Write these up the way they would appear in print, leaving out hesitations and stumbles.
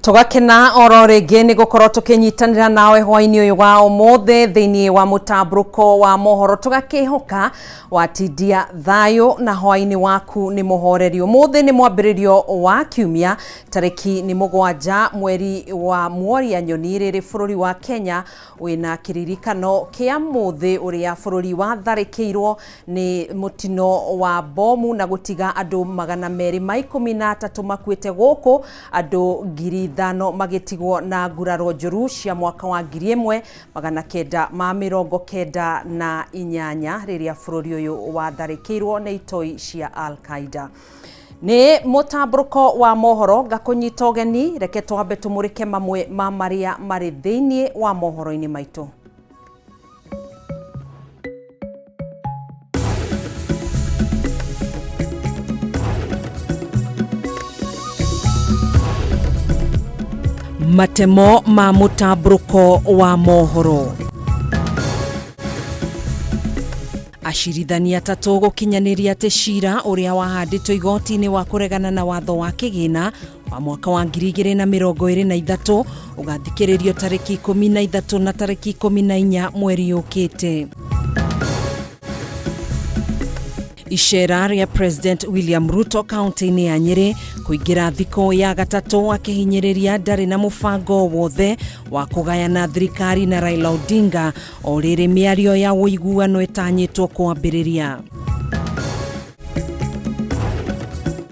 Tugakena oro ringi ni gukorwo tukinyitanira nawe hwaini uyu wa umuthe thiini wa mutamburuko wa mohoro tugakihoka watindia thayo na hwaini waku ni muhoreri. Umuthe ni mwambiririo wa kiumia tariki ni 7 mweri wa Mworia nyoni riri bururi wa Kenya wina kiririkano kia muthe uria bururi wa tharikirwo ni mutino wa bomu na gutiga andu 213 makuite guku andu ngiri thano magitigwo na nguraro njuru cia mwaka wa 1998 riria bururi uyu wa tharikirwo ni itoi cia Al-Qaeda. Ni mutamburuko wa mohoro gakunyita ugeni, reke twambe tumurike mamwe ma maria mari thiini wa mohoro-ini maitu. Matemo ma mutamburuko wa mohoro. Ashirithania tatu gukinyaniria teshira uria wahanditwo igoti-ini wa kuregana na watho wa kigina wa mwaka wa 2023 ugathikiririo tariki 13 na tariki 14 mweri ukite. Ishera ya President William Ruto kaunti-ini ya Nyeri kuingira thiko ya gatatu akihinyiriria ndari na mubango wothe wa kugayana thirikari na Raila Odinga o riri miario ya uiguano itanyitwo kwambiriria.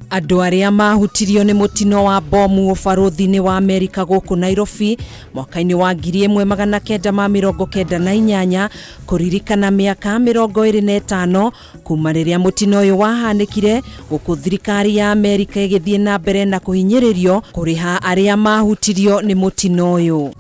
Andu aria mahutirio ni mutino wa bomu ubaruthi-ini wa Amerika guku Nairobi mwaka-ini wa 1998 kuririkana miaka 25 kuma riria mutino uyu wahanikire guku thirikari ya Amerika igithie na mbere na kuhinyiririo kuriha aria mahutirio ni mutino uyu.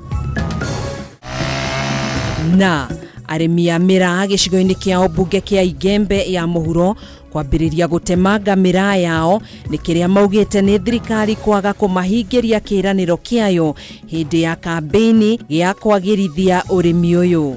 Na arimi a mira gicigo-ini kia obunge kia Igembe ya Mohoro kwambiriria gutemanga mira yao ni kiria maugite ni thirikari kwaga kumahingiria kiraniro kiayo hindi ya kampeni ya kwagirithia urimi uyu.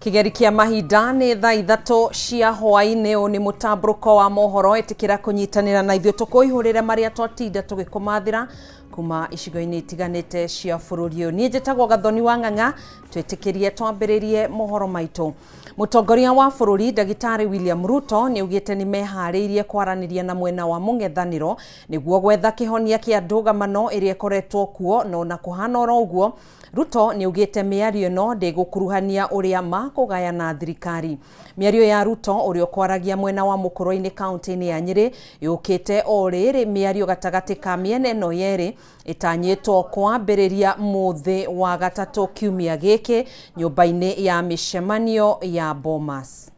Kigeri kia mahinda ni thaa 3 cia hwaini ni mutamburuko wa mohoro etikira kunyitanira na ithio tukuihurire maria twatinda tugikumathira kuma icigo-ini itiganite cia bururi uyu. Ni njitagwo Gathoni wa Ng'ang'a, twitikirie twambiririe mohoro maitu. Mutongoria wa bururi Dagitari William Ruto ni ugite ni mehariirie kwaraniria na mwena wa mung'ethaniro niguo gwetha kihonia kia ndugamano iria koretwo kuo no na kuhana oro uguo. Ruto ni ugite miario no ndigukuruhania uria makugayana thirikari. Miario ya Ruto uria kwaragia mwena wa Mukuru-ini kaunti-ini ya Nyeri yukite o riri miario gatagati ka miena ino yeri itanyitwo kwambiriria muthi wa gatatu kiumia giki nyumba-ini ya mishemanio ya Bomas.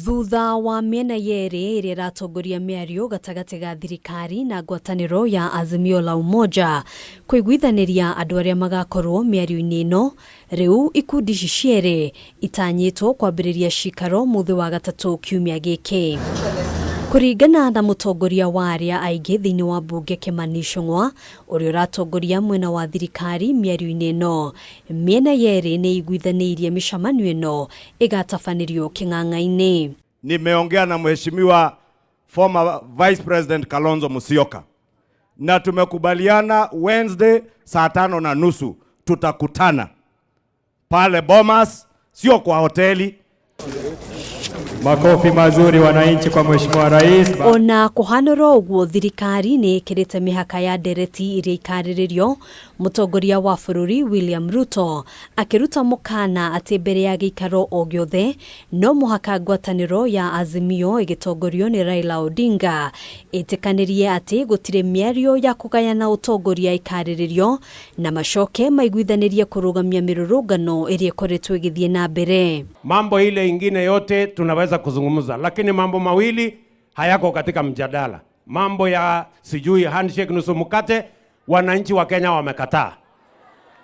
Thutha wa miena yeri iria ratongoria miario gatagati ga thirikari na ngwataniro ya Azimio la Umoja kuiguithaniria andu aria magakorwo miario-ini ino, riu ikundi ciere itanyitwo kwambiriria cikaro muthi wa gatatu kiumia giki. Kuringana na mutongoria wa aria aingi thiini wa bunge Kimani Ichung'wa uria ratongoria mwena wa thirikari miario-ini ino, miena yeri ni iguithanirie mishamanio ino igatabanirio king'ang'a-ini. Nimeongea na mheshimiwa former Vice President Kalonzo Musyoka na tumekubaliana Wednesday saa 5:30 tutakutana pale Bomas, sio kwa hoteli. Makofi mazuri wananchi kwa mheshimiwa rais. Ona kuhanoro uguo thirikari ni ikirite mihaka ya ndereti iria ikariririo, mutongoria wa bururi William Ruto akiruta mukana ati mbere ya gikaro o giothe no muhaka ngwataniro ya Azimio igitongorio ni Raila Odinga itikanirie ati gutire miario ya kugayana utongoria ikariririo na macoke maiguithanirie kurugamia mirurungano iria koretwo igithie na mbere. Mambo ile ingine yote tunaweza kuzungumza, lakini mambo mawili hayako katika mjadala. Mambo ya sijui handshake nusu mkate, wananchi wa Kenya wamekataa.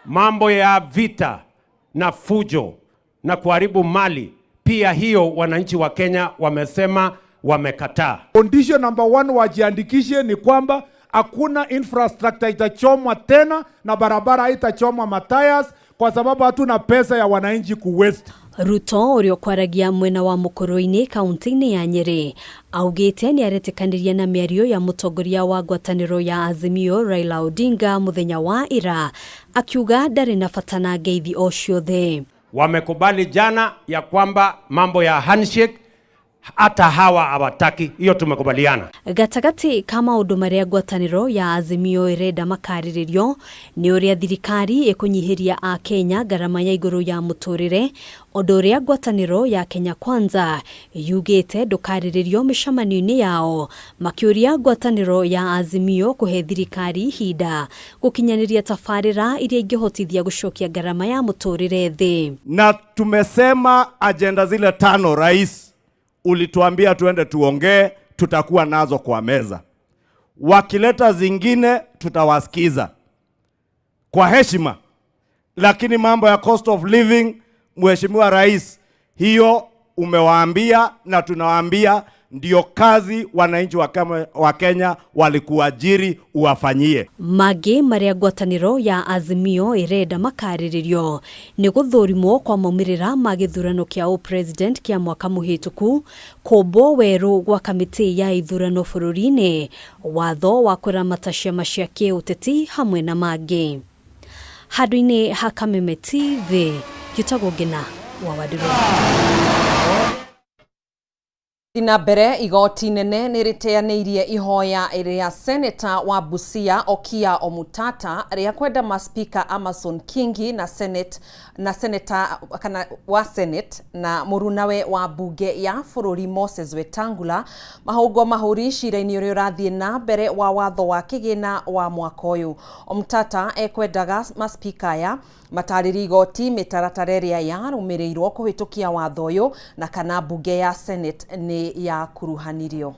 Mambo ya vita na fujo na kuharibu mali, pia hiyo wananchi wa Kenya wamesema wamekataa. Condition number 1 wajiandikishe ni kwamba hakuna infrastructure itachomwa tena na barabara haitachomwa matires kwa sababu hatuna pesa ya wananchi kuwaste. Ruto urio kwaragia mwena wa Mukuru-ini kaunti-ini ya Nyeri augite ni aretikaniria na miario ya mutongoria wa ngwataniro ya Azimio Raila Odinga muthenya wa ira akiuga ndari na fatana ngeithi o ciothe. Wamekubali jana ya kwamba mambo ya handshake hata hawa hawataki, hiyo tumekubaliana. Gatagati kama undu maria ngwataniro ya Azimio irenda makariririo ni uria thirikari ikunyihiria a Kenya garama ya iguru ya muturire, undu uria ngwataniro ya Kenya Kwanza yugite ndukariririo micamano-ini yao makiuria ngwataniro ya Azimio kuhe thirikari hinda gukinyaniria tafarira iria ingihotithia gucokia garama ya muturire thi. Na tumesema agenda zile 5 rais ulituambia tuende tuongee, tutakuwa nazo kwa meza. Wakileta zingine tutawasikiza kwa heshima, lakini mambo ya cost of living, Mheshimiwa Rais, hiyo umewaambia na tunawaambia ndio kazi wananchi wa Kenya walikuajiri uwafanyie. Magi maria ngwataniro ya Azimio irenda makariririo ni guthurimwo kwa maumirira ma githurano kia president kia mwaka muhituku, kombo weru gwa kamiti ya ithurano bururi-ini, watho wa kuramata ciama cia kiuteti hamwe na magi. Handu-ini ha Kameme TV gitagwo Ngina wa Wadiro. Na mbere igoti nene niriteanirie ihoya iria seneta wa Busia Okia Omutata ria kwenda maspika Amason Kingi na seneta wa Senate na murunawe wa bunge ya bururi Moses Wetangula mahaugo mahuri cira-ini uria urathie na mbere wa watho wa kigina wa mwaka uyu. Omutata ekwendaga maspika aya matariri igoti mitaratara iria yarumirirwo kuhitukia watho uyu na kana bunge ya Senate ni ya kuruhanirio.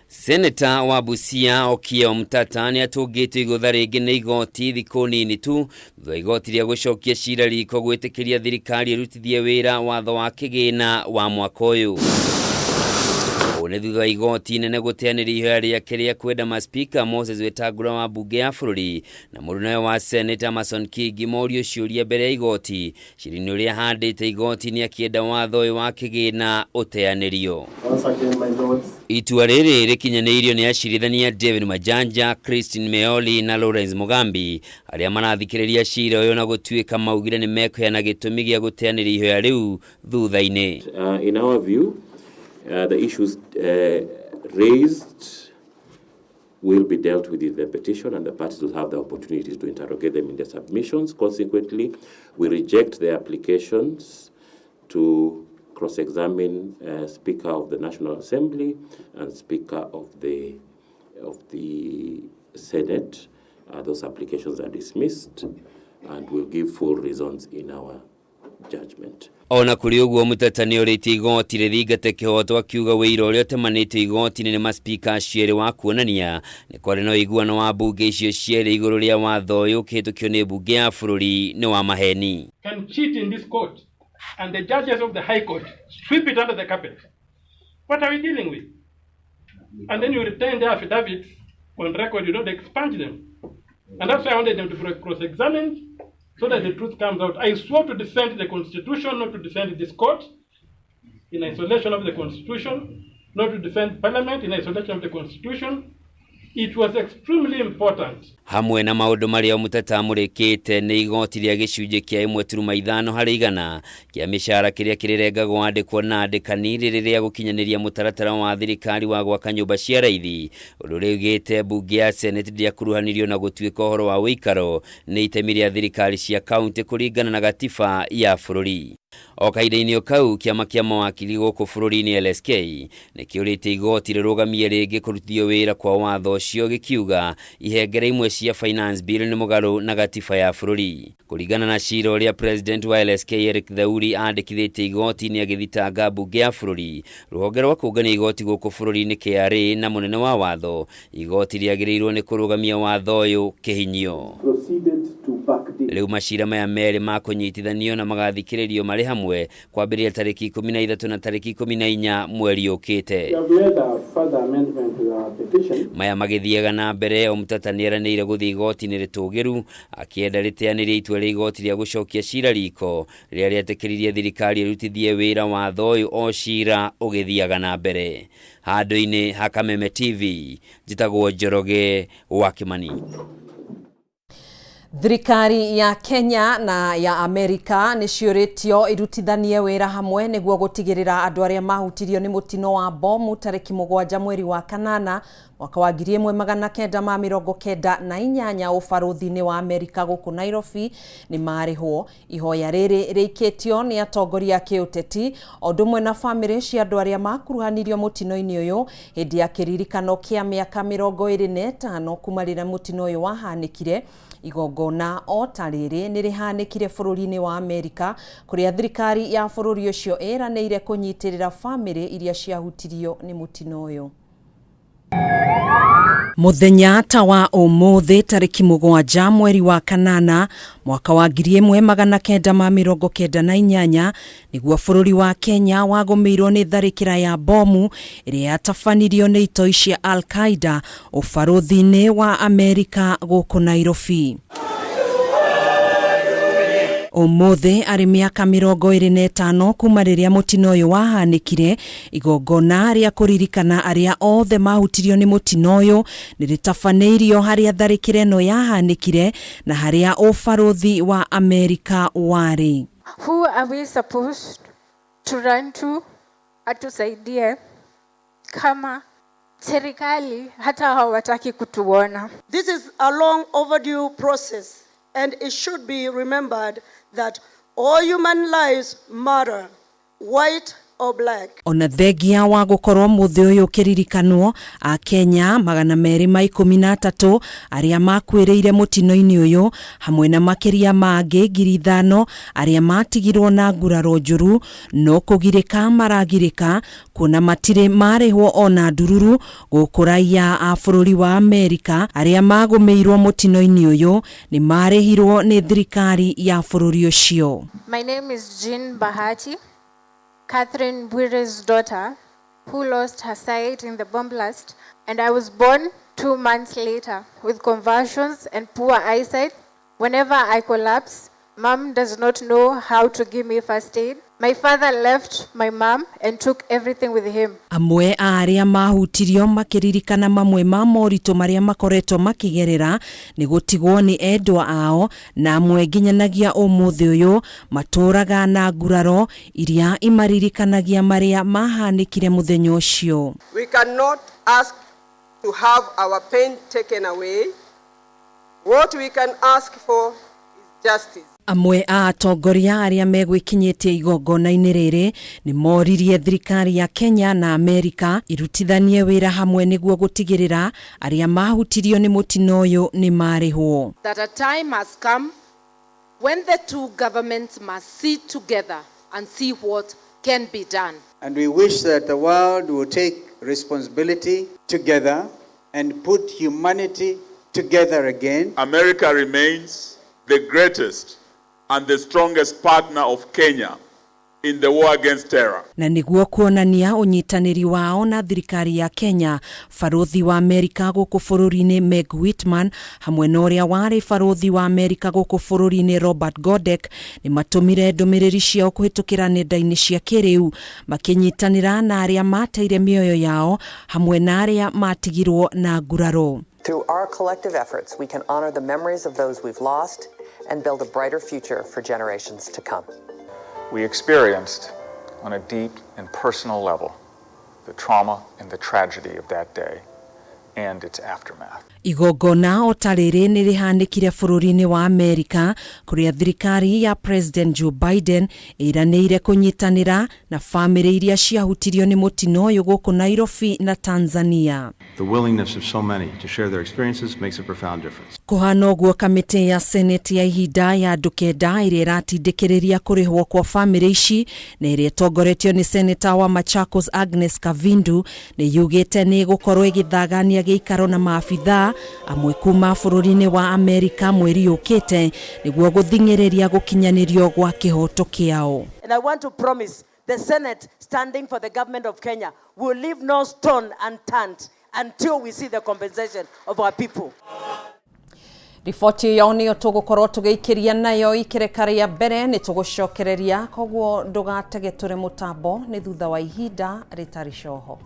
Seneta wa Busia Okia Omutata ni atungite igutha ringi na igoti thiku nini tu thutha igoti ria gucokia cira riko gwitikiria thirikari irutithie wira watho wa kigina wa mwaka uyu. One thutha igoti nene guteaniria ihoya riake ria kwenda maspika Moses Wetangula wa bunge ya bururi na murunawe wa Senate Amason Kingi morio ciuria mbere ya igoti cirini uria handite igoti ni akienda watho uyu wa kigina uteanirio. Itua riri rikinyanirio ni acirithania David Majanja, Christine Meoli na Lawrence Mugambi aria marathikiriria cira uyu na gutuika maugire ni mekuheana gitumi gia guteaniria ihoya riu thutha-ini. In our view, the issues raised will be dealt with in the petition, and the parties will have the opportunity to interrogate them in their submissions. Consequently, we reject the applications to cross-examine Speaker of the National Assembly and Speaker of the Senate. Those applications are dismissed, and we'll give full reasons in our judgment. Ona kuri uguo mutatani uriti igoti rithingate kihoto akiuga wira uria temanite igoti ni maspika ciere wa kuonania ni kwari no iguano wa bunge icio ciere iguru ria watho uyu kihitukio ni bunge ya bururi ni wa maheni. Can cheat in this court and the judges of the High Court sweep it under the carpet. What are we dealing with? And then you retain the affidavits on record, you don't expunge them. And that's why I wanted them to cross-examine so that the truth comes out. I swore to defend the Constitution, not to defend this court in isolation of the Constitution, not to defend Parliament in isolation of the Constitution. It was extremely important. Hamwe na maundu maria Omutata murikite ni igoti ria gicunje kia 1.5 harĩ igana kia mishara kiria kirirengagwo andikwo na andikani riria gukinyaniria mutaratara wa thirikari wa gwaka nyumba cia raithi undu riugite bunge ya Senate ndia kuruhanirio na gutuika uhoro wa wikaro ni itemi ria thirikari cia kaunti kuringana na gatiba ya bururi. O kaida-ini kau kiama kia mawakili guku bururi-ini LSK ni kiurite igoti rirugamie ringi kurutithio wira kwa watho ucio gikiuga ihengere imwe cia finance bill ni mugaru na gatiba ya bururi. Kuringana na cira uria president wa LSK Eric Thauri andikithite igoti ni agithitanga bunge ya bururi ruhonge rwa kungania igoti guku bururi-ini KRA na munene wa watho igoti riagiriirwo ni kurugamia watho uyu kihinyio. Proceeded to backdate Riu macira maya meri ma kunyitithanio na magathikiririo mari hamwe kwambiria tariki 13 na tariki 14 mweri ukite. Maya magithiaga na mbere Omutata nieranire guthii igoti-ini ritugiru akienda riteanirie itua ria igoti ria gucokia cira riko riria rietikiririe thirikari irutithie wira watho uyu o cira ugithiaga na mbere. Handu-ini ha Kameme TV njitagwo Njoroge wa Kimani. Thirikari ya Kenya na ya Amerika nĩ ciũrĩtio irutithanie wĩra hamwe nĩguo gũtigĩrĩra andũ arĩa mahutirio nĩ mũtino wa bomu tarĩki 7 mweri wa kanana mwaka wa 1998 ũbarũthi-inĩ wa Amerika gũkũ Nairobi nĩ marĩhwo. Ihoya rĩrĩ rĩikĩtio nĩ atongoria kĩũteti o ũndũ ũmwe na bamĩrĩ cia andũ arĩa makuruhanirio mũtino-inĩ ũyũ hĩndĩ ya kĩririkano kĩa mĩaka 25 kuma rĩrĩa mũtino ũyũ wahanĩkire. Igongona o ta rĩrĩ nĩ rĩhanĩkire bũrũri-inĩ wa Amerika kũrĩa thirikari ya bũrũri ũcio ĩranĩire kũnyitĩrĩra bamĩrĩ iria ciahutirio nĩ mũtino ũyũ. Muthenya ta wa ũmũthĩ tarĩki 7 mweri wa kanana mwaka wa 1998 nĩguo bũrũri wa Kenya wagũmĩirwo nĩ tharĩkĩra ya bomu ĩrĩa yatabanirio nĩ itoi cia Al-Qaeda ũbarũthi-inĩ wa Amerika gũkũ Nairobi. Ũmũthĩ arĩ mĩaka 25 kuma rĩrĩa mũtino ũyũ wahanĩkire. Igongona rĩa kũririkana arĩa othe mahutirio nĩ mũtino ũyũ nĩ rĩtabanĩirio harĩa tharĩkĩra ĩno yahanĩkire na harĩa ũbarũthi wa Amerika warĩ. Who are we supposed to run to atusaidie kama serikali hata hawataki kutuona? This is a long overdue process and it should be remembered that all human lives matter, white or black. Ona thengia wa gũkorwo mũthĩ ũyũ kĩririkanwo a Kenya 213 arĩa makuĩrĩire mũtino-inĩ ũyũ hamwe na makĩria mangĩ 5,000 arĩa matigirwo na nguraro njũru no kũgirĩka maragirĩka kuona matirĩ marĩhwo ona ndururu gũkũ raia a bũrũri wa Amerika arĩa magũmĩirwo mũtino-inĩ ũyũ nĩ marĩhirwo nĩ thirikari ya bũrũri ũcio. My name is Jean Bahati, Catherine Bwire's daughter, who lost her sight in the bomb blast, and I was born 2 months later with convulsions and poor eyesight. Whenever I collapse, Mom does not know how to give me first aid. My father left my mom and took everything with him. Amwe arĩa mahutirio makĩririkana mamwe ma moritũ marĩa makoretwo makĩgerera nĩ gũtigwo nĩ endwa ao na amwe nginyanagia ũmũthĩ ũyũ matũraga na nguraro iria imaririkanagia marĩa mahanĩkire mũthenya ũcio. We cannot ask to have our pain taken away. What we can ask for is justice. Amwe a atongoria arĩa megwĩkinyĩtie igongona-inĩ rĩrĩ nĩ moririe thirikari ya Kenya na Amerika irutithanie wĩra hamwe nĩguo gũtigĩrĩra arĩa mahutirio nĩ mũtino ũyũ nĩ marĩhwo. That a time has come when the two governments must sit together and see what can be done. And we wish that the world will take responsibility together and put humanity together again. America remains the greatest and the strongest partner of Kenya in the war against terror. Na nĩguo kuonania ũnyitanĩri wao na thirikari ya Kenya, barũthi wa Amerika gũkũ bũrũri-inĩ Meg Whitman hamwe na ũrĩa warĩ barũthi wa Amerika gũkũ bũrũri-inĩ Robert Godek nĩ matũmire ndũmĩrĩri ciao kũhĩtũkĩra nenda-inĩ cia kĩrĩu makĩnyitanĩra na arĩa mateire mĩoyo yao hamwe na arĩa matigirwo na nguraro. Through our collective efforts, we can honor the memories of those we've lost and build a brighter future for generations to come. We experienced, on a deep and personal level, the trauma and the tragedy of that day and its aftermath. Igongona o ta rĩrĩ nĩ rĩhanĩkire bũrũri-inĩ wa Amerika kũrĩa thirikari ya President Joe Biden ĩranĩire kũnyitanĩra na bamĩrĩ iria ciahutirio nĩ mũtino ũyũ gũkũ Nairobi na Tanzania. The willingness of so many to share their experiences makes a profound difference. Kuhana ũguo kamĩtĩ ya Senate ya ihinda ya andũ kenda ĩrĩa ĩratindĩkĩrĩria kũrĩhwo kwa bamĩrĩ ici na ĩrĩa ĩtongoretio nĩ Senator wa Machakos Agnes Kavindu nĩ yugĩte nĩ gũkorwo ĩgĩthagania gĩikaro na maabithaa amwe kuma bũrũri-inĩ wa Amerika mweri ũkĩte nĩguo gũthing'ĩrĩria gũkinyanĩrio gwa kĩhoto kĩao. And I want to promise the Senate standing for the government of Kenya will leave no stone unturned until we see the compensation of our people. Riboti yao nĩyo tũgũkorwo tũgĩikĩria nayo ikĩreka rĩa mbere nĩ tũgũcokereria koguo ndũgatege tũre mũtambo nĩ thutha wa ihinda rĩtarĩ coho.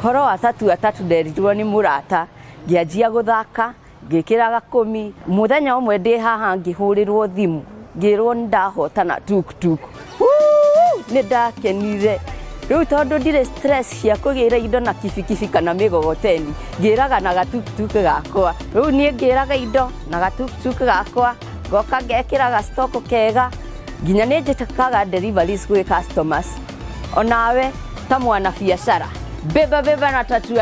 Horo atatu nderirwo ni murata ngianjia guthaka ngikiraga kumi muthenya umwe ndi haha ngihurirwo thimu ngirwo ndahotana tuk ni ndakenire riu tondu ndire stress cia kugira indo na kibikibi kana migogoteni ngiraga na gatuk gakwa riu ni ngiraga indo na gatuk gakwa goka ngekiraga stock kega nginya ni njitakaga deliveries kwi customers onawe ta mwana biashara beba na tatu.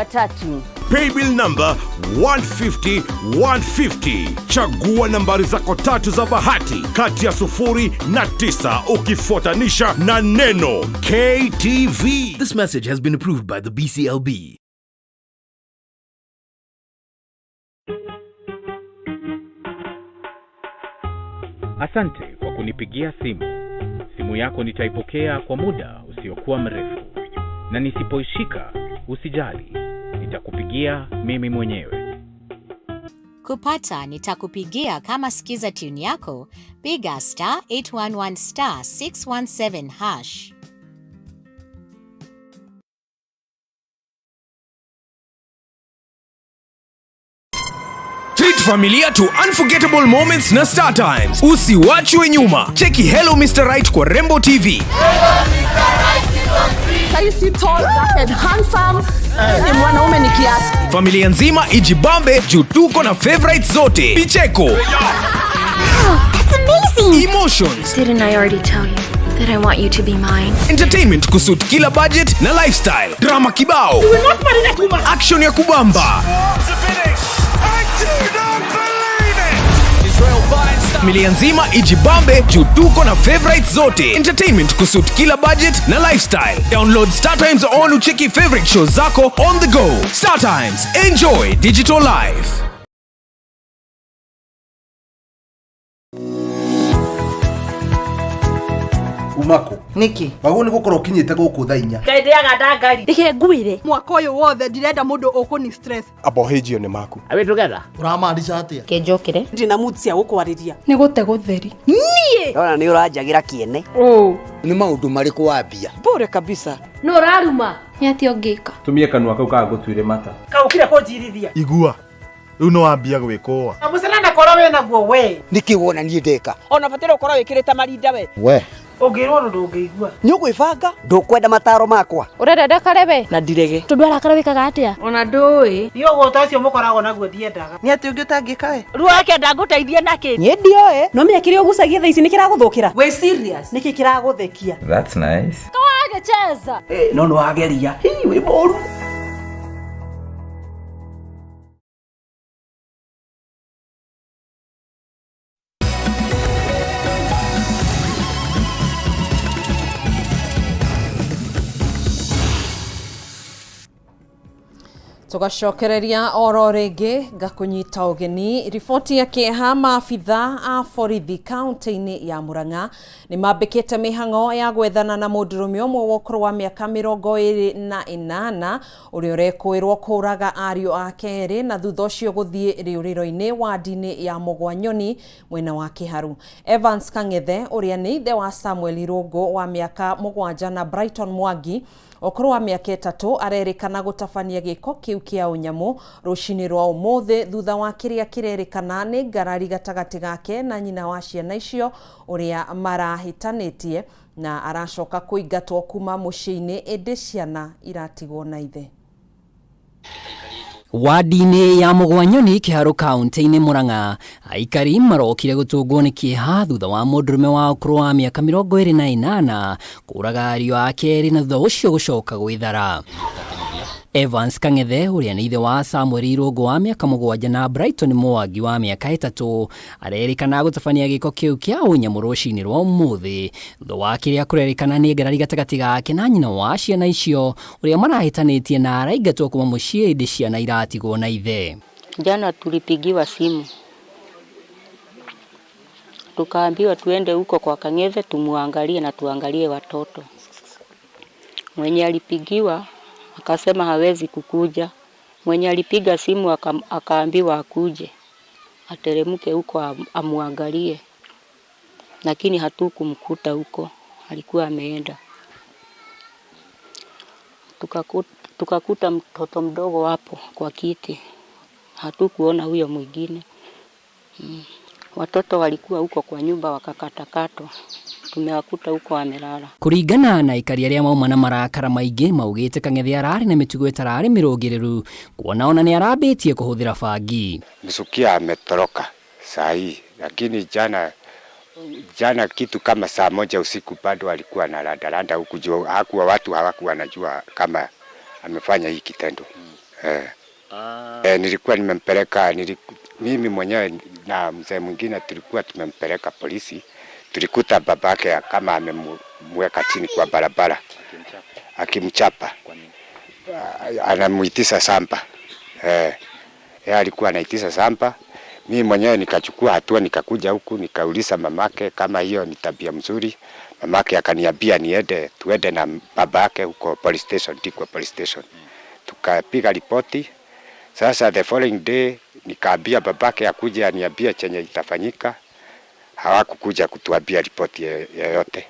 Paybill number 150-150. Chagua nambari zako tatu za bahati kati ya 0 na 9 ukifuatanisha na neno KTV. This message has been approved by the BCLB. Asante kwa kunipigia simu. Simu yako nitaipokea kwa muda usiokuwa mrefu. Na nisipoishika, usijali. Nitakupigia mimi mwenyewe. Kupata nitakupigia kama sikiza tune yako, piga *811*617#. Treat familia to unforgettable moments na Star Times. Usiwachwe nyuma. Cheki Hello Mr. Right kwa Rembo TV. Saisi tall, dark and handsome. Ni mwanaume ni kiasi. Familia nzima ijibambe juu tuko na favorites zote. Picheko. That's amazing. Emotions. Didn't I already tell you that I want you to be mine? Entertainment kusuit kila budget na lifestyle. Drama kibao. Action ya kubamba. Familia nzima ijibambe juu tuko na favorites zote. Entertainment kusuit kila budget na lifestyle. Download Star Times on ucheki favorite shows zako on the go. Star Times, enjoy digital life. Umako niki wagu ni gukora ukinyite guku thainya Kaendeaga ndangari ike nguire mwaka uyu wothe ndirenda mundu ukuni stress abohejio ni maku awe together uramaanisha atia kenjokire ndina mood cia gukwariria Ni gute gutheri. nie Ona ni uranjagira kiene. Ni maundu mariku wambia. bure kabisa No raruma. Ni ati ongika. Tumie kanua kau ka gutuire mata. kaukire kunjirithia igua riu no wambia gwikoa amucelana kora we naguo we Niki wona ni ndeka. ona batire ukora wikirite marinda we ungirwo ndungigua Ni ugwibanga ndukwenda mataro makwa. Urenda ndakarebe na ndirege tundu arakarabikaga atia ona ndui ni ugota ucio mukoragwo naguo thiendaga ni ati ungi utangika we ru ake ndanguteithie naki ni ndioe no menya kiri ugucagia tha ici ni kiraguthukira we serious niki kiraguthekia That's nice. kawage cheza no wageria we moru Tugacokereria oro ringi ngakunyita ugeni riboti ya kieha maabitha a borithi kaunti-ini ya Murang'a ni mambikite mihang'o ya gwethana na mundurume umwe wa ukuru wa miaka 28 uria urekwirwo kuraga ariu ake eri na thutha ucio guthie riuriro-ini wadi-ini ya Mugwanyoni mwena wa Kiharu. Evans Kang'ethe uria ni ithe wa Samuel Irungu wa miaka 7 na Brighton Mwangi okoro wa miaka 3 arerikana gutabania giko kiu kia unyamu rucini rwa umuthi thutha wa kiria kirerikana ni ngarari gatagati gake na nyina wa ciana icio uria marahitanitie na aracoka kuingatwo kuma muciini indi ciana iratigwo na ithe. Wadi-inĩ ya Mũgwanyoni kĩharo kaunti-inĩ Murang'a, aikari marokire gũtũngwo nĩ kĩeha thutha wa mũndũrũme wa ũkũrũ wa mĩaka 28 kũraga ariũ ake erĩ na thutha ũcio gũcoka gwĩthara. Evans Kang'ethe ũrĩa nĩ ithe wa Samuel Irũngũ wa mĩaka 7 na Brighton Mwangi wa mĩaka 3 arerĩkana gũtabania gĩko kĩu kĩa ũnyamũ rũcinĩ rwa ũmũthĩ thutha wa kĩrĩa kũrerĩkana nĩ ngarari gatagatĩ gake na nyina wa ciana icio ũrĩa marahĩtanĩtie na araingatwo kuma mũciĩ hĩndĩ ciana iratigwo na ithe. Jana tulipigiwa simu tukaambiwa tuende huko kwa Kang'ethe tumuangalie na tuangalie watoto. Mwenye alipigiwa akasema hawezi kukuja. Mwenye alipiga simu akaambiwa akuje ateremke huko amuangalie, lakini hatukumkuta huko, alikuwa ameenda. Tukakuta mtoto mdogo hapo kwa kiti, hatukuona huyo mwingine. Watoto walikuwa huko kwa nyumba wakakatakatwa, tumewakuta huko wamelala. Kũringana na aikari arĩa mauma na marakara maingĩ maugĩte Kang'ethe ararĩ na mĩtugo ĩtararĩ mĩrũngĩrĩru kuona ona nĩ arambĩtie kũhũthĩra bangi. Msukia ametoroka saa hii, lakini jana kitu kama saa 1 usiku bado alikuwa analanda huku juu, watu hawakuwa wanajua kama amefanya hii kitendo. Nilikuwa nimempeleka mimi mwenyewe na mzee mwingine tulikuwa tumempeleka polisi. Tulikuta babake kama amemweka chini kwa barabara akimchapa, anamuitisha samba. Yeye alikuwa anaitisha samba. Mimi mwenyewe nikachukua hatua, nikakuja huku nikauliza mamake kama hiyo ni tabia mzuri. Mamake akaniambia tuende na babake huko police station, Tikwa police station. Tukapiga ripoti. Sasa the following day nikaambia babake akuje aniambia chenye itafanyika. Hawakukuja kutuambia ripoti yoyote.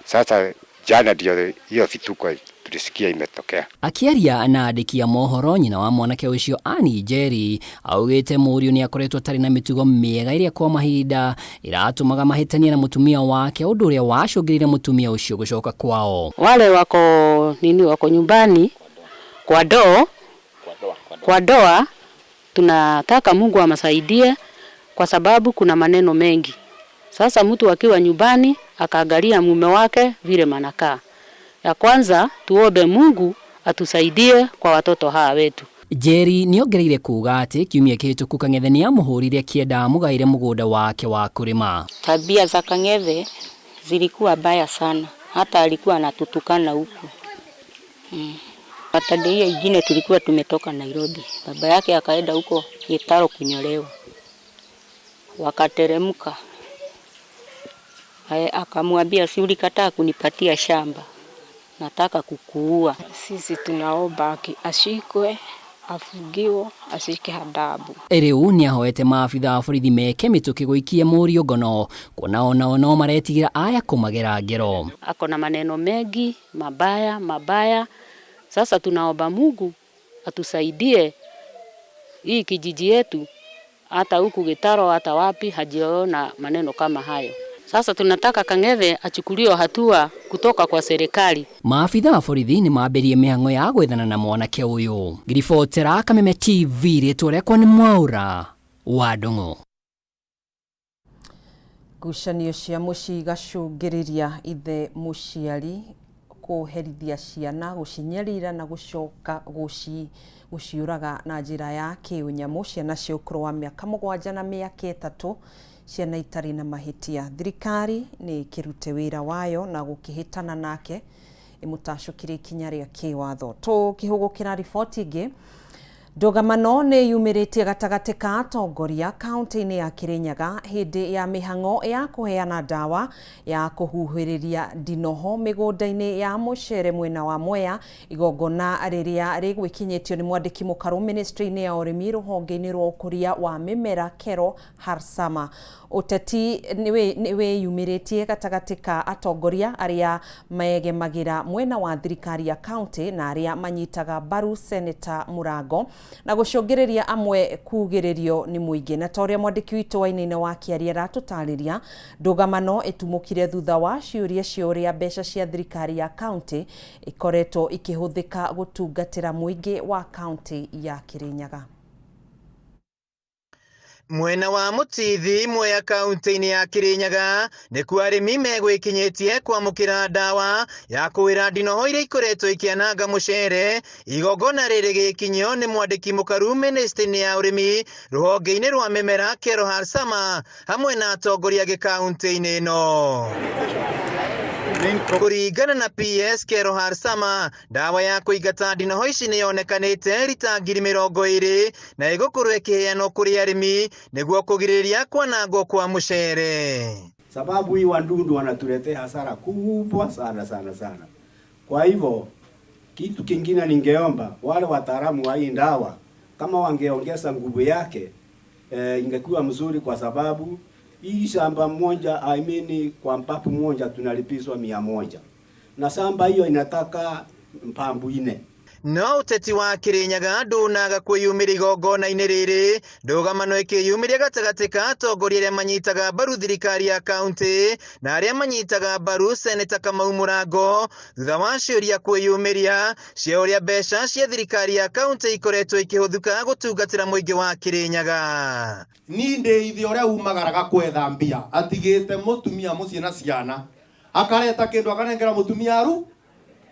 Sasa jana ndio hiyo vituko tulisikia imetokea. Akiaria na andĩki a mohoro, nyina wa mwanake ũcio Ani Njeri augĩte mũriũ nĩ akoretwo atarĩ na mĩtugo mĩega ĩrĩa kwa mahinda ĩratũmaga mahĩtanie na mũtumia wake, ũndũ ũrĩa wacũngĩrĩire mũtumia ũcio gũcoka kwao. Wale wako nyumbani kwa doa, tunataka Mungu amasaidie kwa sababu kuna maneno mengi. Sasa mtu akiwa nyumbani akaangalia mume wake vile manakaa. Ya kwanza tuombe Mungu atusaidie kwa watoto hawa wetu. Njeri nĩongereire kuuga atĩ kiumia kĩhĩtũku Kang'ethe nĩamũhũrire akĩenda mũgaĩre mũgũnda wake wa kũrĩma. Tabia za Kang'ethe zilikuwa baya sana, hata alikuwa anatutukana huko. Hata hiyo ingine tulikuwa tumetoka Nairobi, baba yake akaenda huko Gitaro kunyolewa, wakateremka. Akamwambia si ulikataa kunipatia shamba, nataka kukuua. Sisi tunaomba ashikwe, afungiwe, ashike adabu. Rĩu nĩahoete maabitha a borithi meke mĩtũkĩ gũikia mũriũ ngono, kuona ona no maretigira aya kũmagera ngero. Ako na maneno mengi mabaya. Sasa tunaomba Mungu atusaidie hii kijiji yetu, hata huku Gitaro hata wapi hajiona maneno kama hayo. Sasa tunataka Kang'ethe achukuliwe hatua kutoka kwa serikali. Maafitha a borithi nĩ maambĩrĩirie mĩhang'o ya gwethana na mwanake ũyũ. Ngiribotera Kameme TV rĩtwa rĩakwa nĩ Mwaura wa Ndung'u. Ngucanio cia mũciĩ igacũngĩrĩria ithe mũciari kũherithia ciana, gũcinyarira na gũcoka gũciũraga na njĩra ya kĩũnyamũ. Ciana cia ũkũrũ wa mĩaka 7 na mĩaka 3, ciana itarĩ na mahĩtia. Thirikari nĩ ĩkĩrute wĩra wayo na gũkĩhĩtana nake ĩmũtacũkĩre ikinya rĩa kĩwatho. Tũkĩhũgũkĩra riboti ĩngĩ, ndũgamano nĩ yumĩrĩtie gatagatĩ ka atongoria kaunti-inĩ ya Kirinyaga hĩndĩ ya mĩhang'o ya kũheana ndawa ya kũhuhĩrĩria ndinoho mĩgũnda-inĩ ya mũcere mwena wa Mwea, igongona rĩrĩa rĩgwĩkinyĩtio nĩ mwandĩki mũkarũ ministry-inĩ ya ũrĩmi rũhonge-inĩ rwa ũkũria wa mĩmera Kero Harsama. Ũteti nĩwĩyumĩrĩtie gatagatĩ ka atongoria arĩa megemagĩra mwena wa thirikari ya kaunti na arĩa manyitaga mbaru Senator Mũrango na gucungireria amwe kugiririo ni muingi. Na toria mwandiki witu waine wa Kiaria ratutariria ndugamano itumukire thutha wa ciuria ciuria mbeca cia thirikari ya county ikoretwo ikihuthika gutungatira muingi wa county ya Kirinyaga. Mwena wa Mutithi Mwea kaunti-ini ya Kirinyaga nikuo arimi megwikinyitie kwamukira dawa ya kuwira ndinoho iria ikoretwo ikiananga mucere. Igongona riri gikinyo ni mwandiki mukaru ministry-ini ya urimi ruhonge-ini rwa mimera Kero Harsama hamwe na atongoria gikaunti-ini ino. Kuringana na PS Kero Harsama, dawa ya kuigata ndinoho ici niyonekanite rita 20 na igukorwo ikiheanwo kuri arimi niguo kugiriria kwanangwo kwa mucere. Sababu hii wadudu wanatuletea hasara kubwa sana. Kwa hivyo kitu kingine ningeomba wale wataalamu wa hii dawa kama wangeongeza nguvu yake ingekuwa mzuri, kwa sababu hii shamba moja kwa mpapu moja tunalipizwa 100 na shamba hiyo inataka mpambu 4. No uteti wa Kirinyaga ndunaga kwiyumira igongona-ini riri ndugamano ikiyumiria gatagati ka atongoria aria manyitaga mbaru thirikari ya county na aria manyitaga mbaru seneta Kamau Murango thutha wa ciuria kwiyumiria cia uria mbeca cia thirikari ya county ikoretwo ikihuthuka gutungatira muingi wa Kirinyaga. Ni ndeithio uria umagaraga kwetha mbia atigite mutumia mucie na ciana akareta kindu akanengera mutumia aru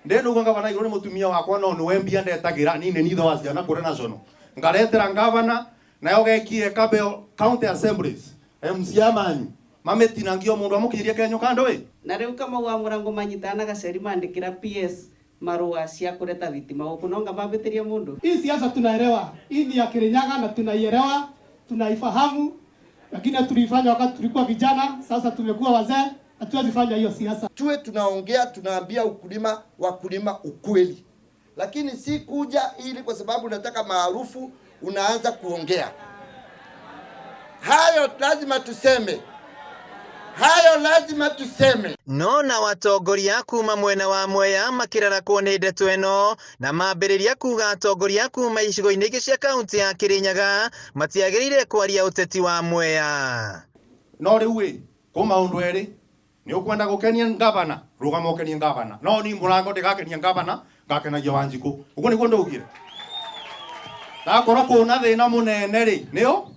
ndeno ngavana igoro ni mutumia wakwa no ni wembia ndetagira ni nitho wa ciana kure national ngaretera ngavana nayo gekire kabeo county assemblies MCA manyu mametinangio mundu amukiria kenyo kando we na riu kama wa Murango manyitana gaceri mandikira PS marua cia kureta thitima guku nonga mambitiria mundu. Hii siasa tunaelewa, hii ni ya Kirinyaga na tunaielewa, tunaifahamu, lakini tulifanya wakati tulikuwa vijana, sasa tumekuwa wazee. Hatuwezi fanya hiyo siasa. Tuwe tunaongea, tunaambia wakulima ukweli. Lakini si kuja ili kwa sababu unataka maarufu unaanza kuongea. Hayo lazima tuseme. Nona watongoria kuma mwena wa Mwea makirara kuone ndeto eno na mambiriria kuga atongoria kuma icigo-ini ingi cia kaunti ya Kirinyaga matiagirire kwaria uteti wa Mwea. No riu ko maundu eri ni ukwenda gukenia ngavana rugama ukenia ngavana no ni Murango ndigakenia ngavana ngakenagia Wanjiku uguo niguo ndugire ndakorwo kuna thina munene ri nio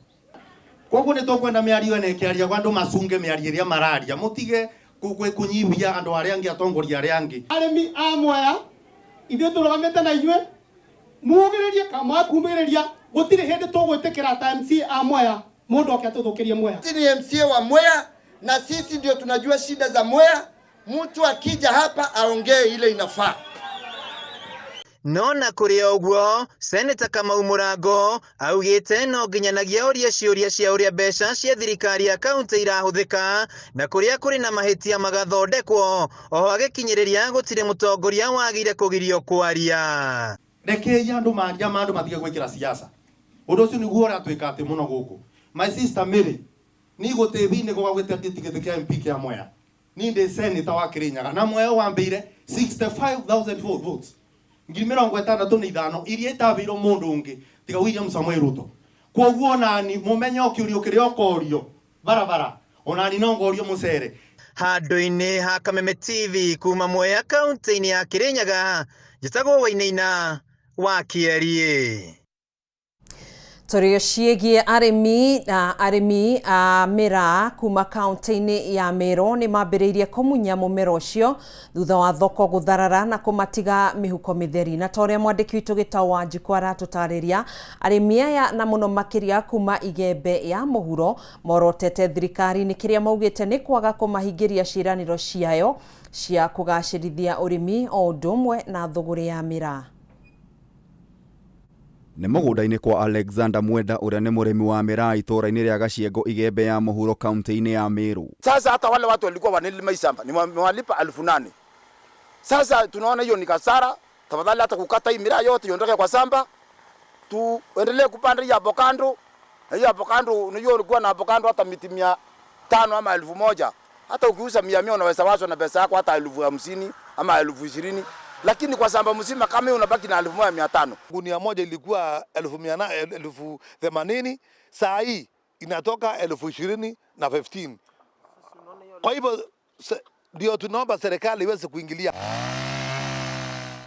koguo ni tukwenda miario ene kiaria kwa andu macunge miario iria mararia mutige kunyibia andu aria angi atongoria aria angi arimi a Mwea ithuĩ tũrũgamĩte na inyuĩ mugĩrĩrie kama kumĩrĩria gũtirĩ hĩndĩ tũgwĩtĩkĩra ta MCA a Mwea mũndũ oke atũthũkĩrie Mwea. Sisi ni MCA wa Mwea na sisi ndio tunajua shida za Mwea. Mtu akija hapa aongee ile inafaa. Nona kuri oguo seneta Kamau Murango augite no nginyanagia uria ciuria cia uria mbeca cia thirikari ya county irahuthika na kuria kuri na mahitia magathondekwo oho agikinyiriria gutire mutongoria wagire kugirio kwaria. Rekei andu matige gwikira siasa undu ucio niguo uria twika ati muno guku. My sister Mary ni gutethine gugagwite tigiti kia MP kia Mwea ni ndi senator wa Kirinyaga na Mwea wambeire 65,000 votes 65,000 iria itabiro mundu ungi tiga William Samuel Ruto. Koguo nani mumenye okiurio kiria okorio barabara onani no ngorio mucere. Handu-ini ha Kameme TV kuma Mwea kaunti-ini ya Kirinyaga njitagwo Wainaina wa Kiarie. Torio ciĩgiĩ arĩmi a mĩraa kuma kaunti-inĩ ya Meru nĩ mambĩrĩirie kũmunya mũmera ũcio thutha wa thoko gũtharara na kũmatiga mĩhuko mĩtheri. Na torĩa mwandĩki witũ Gĩtaũ Wanjiku aratũtarĩria, arĩmi aya na mũno makĩria kuma Igembe ya Mohoro morotete thirikari nĩ kĩrĩa maugĩte nĩ kwaga kũmahingĩria ciĩranĩro ciayo cia kũgacĩrithia ũrĩmi o ũndũ ũmwe na thũgũrĩ ya mĩraa. Nĩ mũgũnda-inĩ kwa Alexander Mwenda uria ni murimi wa miraa itũra-inĩ rĩa Gaciengo Igembe ya Mohoro kaunti-inĩ ya Meru. Sasa hata wale watu walikuwa wanalima hii shamba nimewalipa 8,000. Sasa tunaona hiyo ni kasara. Tafadhali hata kukata hii miraa yote iondoke kwa shamba. Tuendelee kupanda hii avocado. Na hii avocado unajua ulikuwa na avocado hata miti 500 ama 1,000. Hata ukiuza 100 unaweza wazo na pesa yako hata 50,000 ama 20,000. lakini kwa samba mzima kama unabaki na 1500. Gunia moja ilikuwa 1080, saa hii inatoka 2020 na 15. Kwa hivyo ndio tunaomba serikali iweze kuingilia.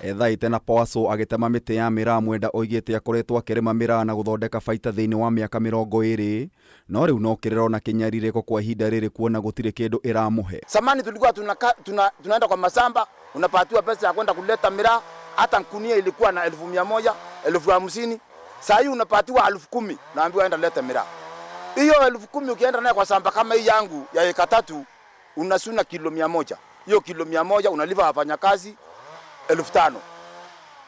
Ethaite na Poaso agitema miti ya miraa Mwenda oigite akoretwo akirima miraa na guthondeka baita thiini wa miaka 20 no riu no kiriro na kinyaririko kwa ihinda riri kuona gutire kindu iramuhe. Samani tulikuwa tunaenda kwa masamba, unapatiwa pesa ya kwenda kuleta miraa, hata kunia ilikuwa na 1100, 1050. Sasa hii unapatiwa 10,000 naambiwa enda leta miraa. Hiyo 10,000 ukienda naye kwa samba kama hii yangu ya eka 3 unasuna kilo 100. Hiyo kilo 100 unalipa wafanyakazi 5,000.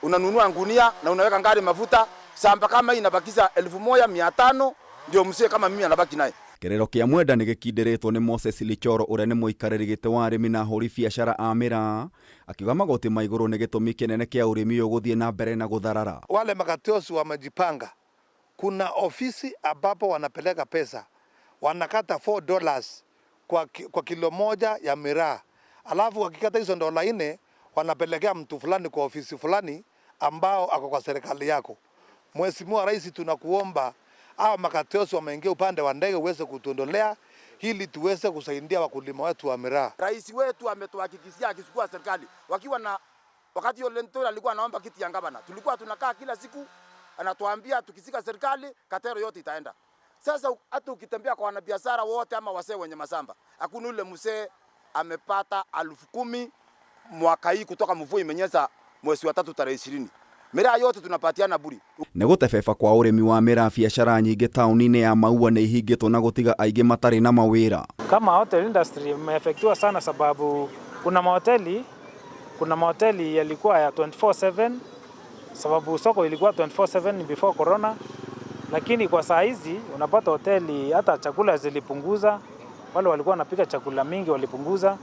Unanunua ngunia na unaweka ngari mafuta, samba kama hii inabakisha 1,500, ndio msee kama mimi anabaki naye. Kirero kia Mwenda ni gikindiritwo ni Moses Lichoro uria ni muikariri gite wa arimi na huri biashara a miraa, akiuga magoti ma iguru ni gitumi kinene kia urimi uguthie na mbere na gutharara. Wale makatiosi wamejipanga. Kuna ofisi ambapo wanapeleka pesa, wanakata $4 kwa kilo moja ya miraa, alafu wakikata hizo $4 wanapelekea mtu fulani kwa ofisi fulani ambao ako kwa serikali yako. Mheshimiwa Rais, tunakuomba hao makatiosi wameingia upande wa ndege uweze kutuondolea ili tuweze kusaidia wakulima wetu wa miraa. Rais wetu ametuhakikishia akisukua serikali wakiwa na wakati yule Ntora alikuwa anaomba kiti ya gavana, tulikuwa tunakaa kila siku anatuambia tukisika serikali katero yote itaenda. Sasa hata ukitembea kwa wanabiashara wote ama wasee wenye masamba, hakuna ule msee amepata 10,000 mwaka hii kutoka mvua imenyesha mwezi wa 3 tarehe 20. Miraa yote tunapatiana buri. Ni gutebeba kwa urimi wa miraa biashara nyingi tauni-ini ya Maua ni ihingitwo na gutiga aingi matari na mawira. Kama hotel industry imeafektiwa sana sababu kuna mahoteli yalikuwa ya 24/7 sababu soko ilikuwa 24/7 before corona, lakini kwa saa hizi unapata hoteli hata chakula zilipunguza, wale walikuwa wanapika chakula mingi walipunguza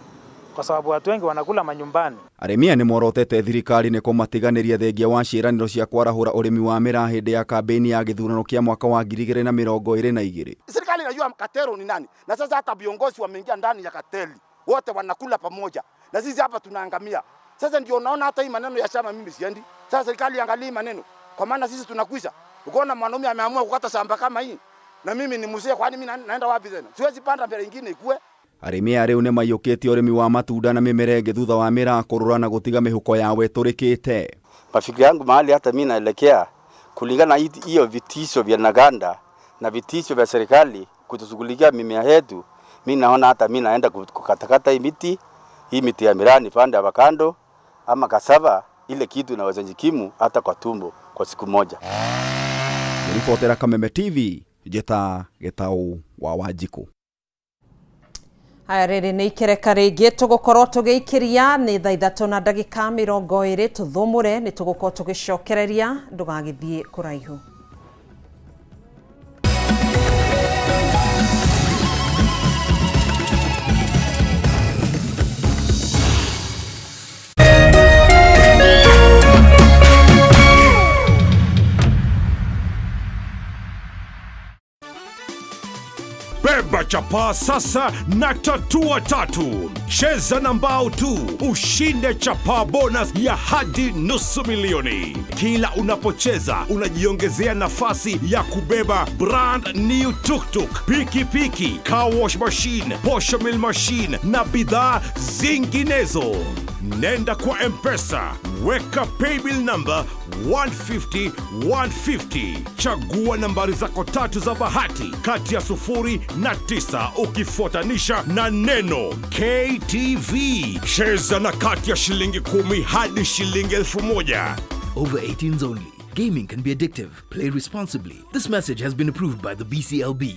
kwa sababu watu wengi wanakula manyumbani. Aremia ni morotete thirikari ni kumatiganiria thengia wa ciiraniro cia kwarahura urimi wa miraa hindi ya kampeni ya githurano kia mwaka wa 2022. Serikali inajua katero ni nani, na sasa hata viongozi wameingia ndani ya kateli, wote wanakula pamoja na sisi hapa tunaangamia. Sasa ndio unaona hata hii maneno ya chama mimi siendi. Sasa serikali iangalie maneno, kwa maana sisi tunakwisha. Ukiona mwanaume ameamua kukata shamba kama hii na mimi ni mzee, kwani mimi naenda wapi tena? Siwezi panda mbele nyingine ikue. Aremia riu ni maiyukitie urimi wa matunda na mimerenge thutha wa miraa kurura na gutiga mihuko yawe turikite. Mafikiri yangu mahali hata mimi naelekea kulingana hiyo vitisho vya Naganda na vitisho vya serikali kutushughulikia mimea yetu, mimi naona hata mimi naenda kukatakata hii miti ya miraa ni pande avocado ama kasava, ile kitu inaweza jikimu hata kwa tumbo kwa siku moja. Ripotera Kameme TV, Jeta Getau wa Wanjiku. Haya riri ni ikereka ringi tugukorwo tugiikiria ni thaa 3:20 tuthumure ni tugukorwo tugicokereria ndugagithie kuraihu. Beba chapa sasa na tatua tatu. Cheza na mbao tu, ushinde chapa bonus ya hadi $500,000. Kila unapocheza unajiongezea nafasi ya kubeba brand new tuk-tuk, pikipiki, car wash machine, posho mill machine na bidhaa zinginezo. Nenda kwa M-Pesa, weka paybill number 150-150. Chagua nambari zako tatu za bahati kati ya 0 na 9 ukifuatanisha na neno KTV. Cheza na kati ya shilingi 10 hadi shilingi 1,000. Over 18s only. Gaming can be addictive. Play responsibly. This message has been approved by the BCLB.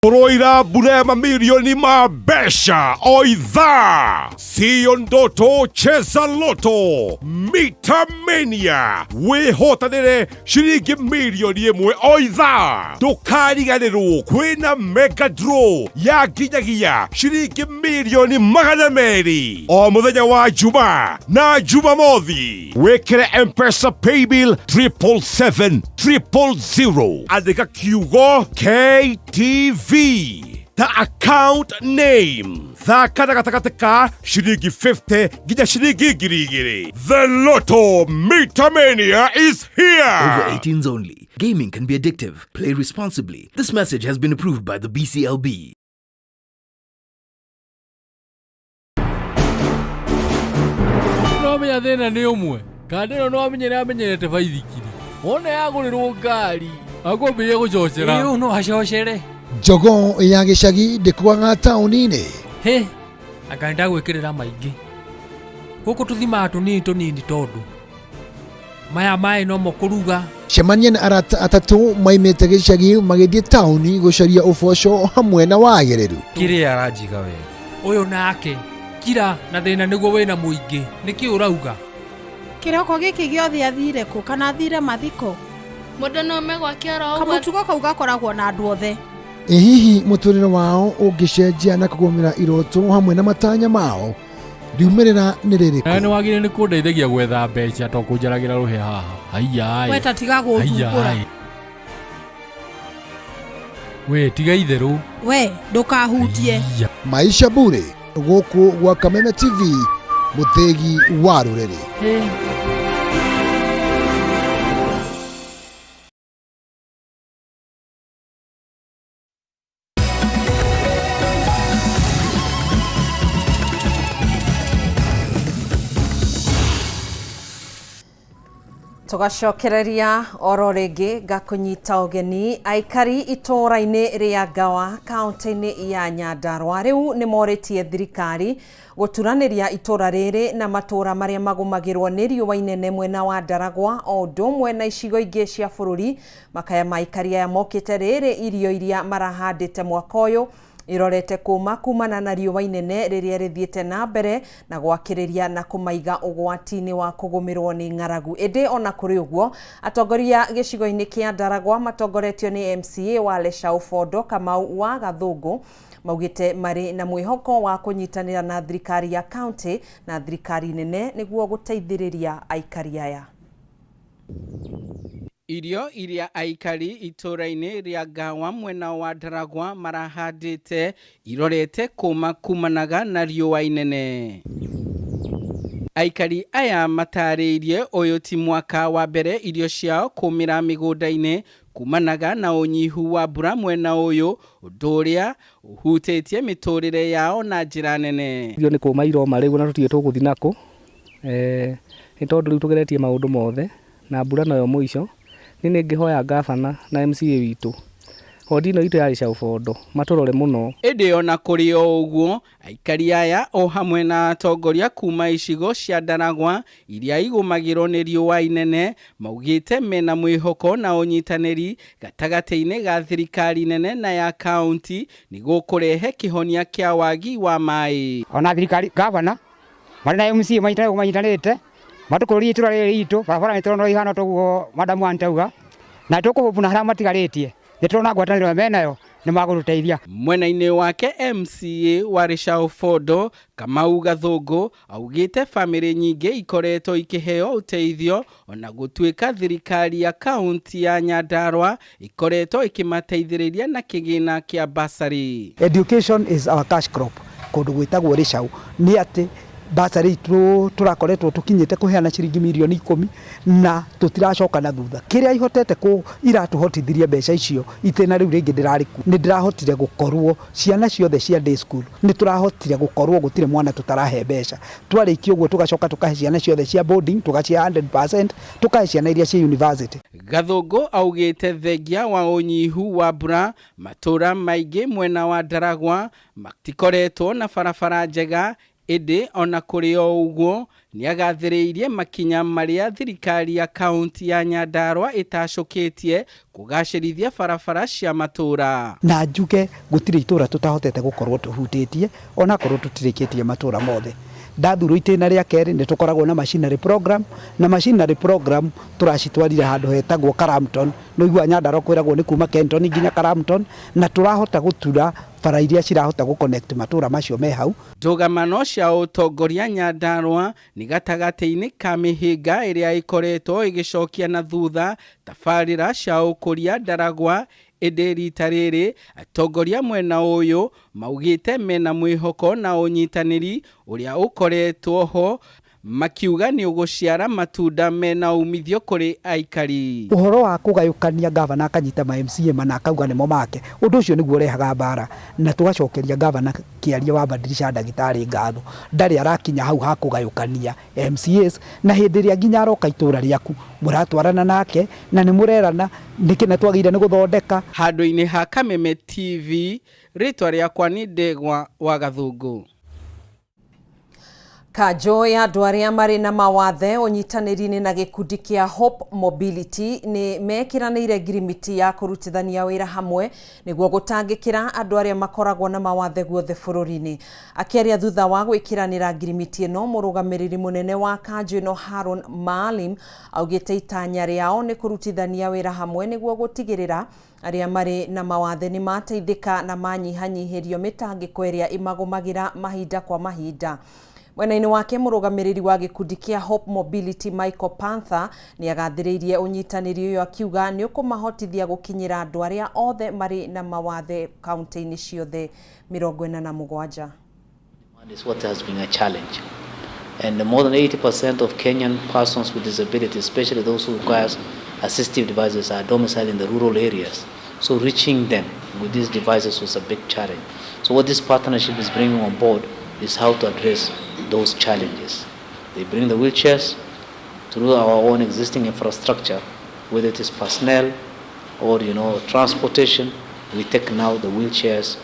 Roira burema milioni mabesha oidha. Sio ndoto, cheza loto. Mutamania. Wehotanire shiringi milioni imwe oidha. Ndukariganirwo kwina mega draw ya ginyagia shiringi milioni magana meri o muthenya wa Juma na Jumamothi. Wekere M-Pesa paybill 77700. Andika kiugo KTV. The account name. Thakataka shiringi 50 gija shiringi girigiri. The Lotto Mutamania is here. Over 18s only. Gaming can be addictive. Play responsibly. This message has been approved by the BCLB. No menya thina ni umwe. Kandino no amenyerete baithikiri. Ona yagurirwo ngari. Akwambia gucocera. Iyo no hacocere. Jogo ya gicagi ndikuaga tauni-ini. He, akanda gwikirira maingi. Guku tuthima tunini tondu. Maya mai no mokuruga. Cemania na arata atatu maimite gicagi magithie tauni gucaria uboco hamwe na wagiriru. Kiri arajiga we. Uyu nake kira na thina niguo wina muingi. Niki urauga? Kiroko giki giothe athire ku kana athire mathiko. Mundu no megwa kiaro. Kamutugo kau gakoragwo na andu othe. Hihi muturire wao ungicenjia na kugumira iroto hamwe na matanya mao riumirira ni ririku? Ni wagire ni kundeithagia gwetha mbeca to kunjaragira ruhe haha. Aiya. Weta tiga guthukura. We tiga itheru. We ndukahutie. Maisha bure guku gwa Kameme TV muthegi wa rurere. Tugacokereria oro ringi gakunyita ugeni aikari itora-ini ria Gawa kaunti-ini ya Nyandarua riu ni moritie thirikari guturaniria itora riri na matura maria magumagirwo ni riua inene mwena wa Ndaragwa o ndumwe na icigo ingi cia bururi. Makaya ma aikari aya mokite riri irio iria marahandite mwaka uyu irorete kumana na riua inene riria rithiete na mbere na gwakiriria na kumaiga ugwati-ini wa kugumirwo ni ng'aragu. Indi ona kuri uguo atongoria gicigo-ini kia Ndaragwa matongoretio ni MCA wa Leshaofodo Kamau wa Gathungu maugite mari na mwihoko wa kunyitanira na thirikari ya county na thirikari nene niguo guteithiriria aikari aya. Irio iria aikari itora-ini ria Gawa mwena wa Ndaragwa marahandite irorete kumanaga na riua inene. Aikari aya matariirie uyu ti mwaka wa mbere irio ciao kumira migunda-ini kumanaga na unyihu wa mbura mwena uyu nduria uhutitie miturire yao na njira nene. Irio ni kuma iroma riu na tutie tuguthi nako ni tondu riu tugeretie maundu mothe na mbura nayo muico ni ngihoya gavana na MCA witu hodino itu ya Leshaofodo maturore muno. Indi ona kuri o uguo aikari aya o hamwe na atongoria kuma icigo cia Ndaragwa iria igumagirwo ni riua inene maugite mena mwihoko na unyitaniri gatagati-ini ga thirikari nene na ya county niguo kurehe kihonia kia wagi wa mai. Ona thirikari gavana mari na MCA manyitanirite matukuria itura riri itu barabara ni turono ihana tuguo madamu antauga na tukuhubuna haria matigaritie niturona ngwataniro menayo ni maguruteithia. Mwena-ini wake MCA wa Leshaofodo Kamau Gathungu augite family nyingi ikoretwo ikiheo uteithio ona gutuika thirikari ya county ya Nyandarua ikoretwo ikimateithiriria na kigina kia basari. Education is our cash crop kundu gwitagwo Leshao ni ati basari turakoretwo tukinyite kuheana ciringi milioni 10 na tutiracoka na thutha kiria ihotete ku iratuhotithirie mbeca icio itena riu ringi ndirariku ni ndirahotire gukorwo ciana ciothe cia day school ni turahotire gukorwo gutire mwana tutarahe mbeca twariki uguo tugacoka tukahe ciana ciothe cia boarding tugacia 100% tukahe ciana iria cia university. Gathungu augite thengia wa unyihu wa mbura matura maingi mwena wa Ndaragwa matikoretwo na barabara njega indi ona kuri o uguo ni agathiriirie makinya maria thirikari ya kaunti ya Nyandarua itacoketie kugacirithia barabara cia matura. Na njuge gutire itura tutahotete gukorwo tuhutitie ona korwo tutirikitie matura mothe. Ndathuru itena ria keri ni tukoragwo na machinery program, na machinery program turacitwarire handu hetagwo Karamton, no igua Nyandarua kwiragwo ni kuma Kenton nginya Karamton, na turahota gutura bara iria cirahota guconnect matura macio me hau. Ndugamano cia utongoria Nyandarua ni gatagati-ini ka mihinga iria ikoretwo igicokia na thutha tabarira cia ukuria ndaragwa indi rita riri atongoria mwena uyu maugite mena mwihoko na unyitaniri uria ukoretwo ho, makiuga ni uguciara matunda mena umithio kuri aikari. Uhoro wa kugayukania gavana akanyita ma MCA mana akauga nimo make, undu ucio niguo rehaga mbara, na tugacokeria gavana kiaria wa Badilisha Ndagitari ngatho ndari arakinya hau ha kugayukania MCAs, na hindi ria nginya aroka itura riaku muratwarana nake na ni murerana nikina twagire ni guthondeka. Handu-ini ha Kameme TV, ritwa riakwa ni Ndegwa wa Gathungu. Kanjo ya andu aria mari na mawathe unyitaniri-ini na gikundi kia Hope Mobility ni mekiraniire ngirimiti ya kurutithania wira hamwe niguo gutangikira andu aria makoragwo na mawathe guothe bururi-ini. Akiaria thutha wa gwikiranira ngirimiti ino, murugamiriri munene wa kanjo ino Harun Maalim augite itanya riao ni kurutithania wira hamwe niguo gutigirira aria mari na mawathe ni mateithika na manyihanyihirio mitangiko iria imagumagira mahinda kwa mahinda. Mwena-ini wake murugamiriri wa gikundi kia Hope Mobility Michael Panther ni agathiriirie unyitaniri uyu akiuga ni ukumahotithia gukinyira andu aria othe mari na mawathe kaunti-ini ciothe 47. Is what has been a challenge, and more than 80% of Kenyan persons with disabilities, especially those who require assistive devices, are domiciled in the rural areas. So reaching them with these devices was a big challenge. So what this partnership is bringing on board is how to address those challenges. They bring the wheelchairs through our own existing infrastructure, whether it is personnel or transportation. We take now the wheelchairs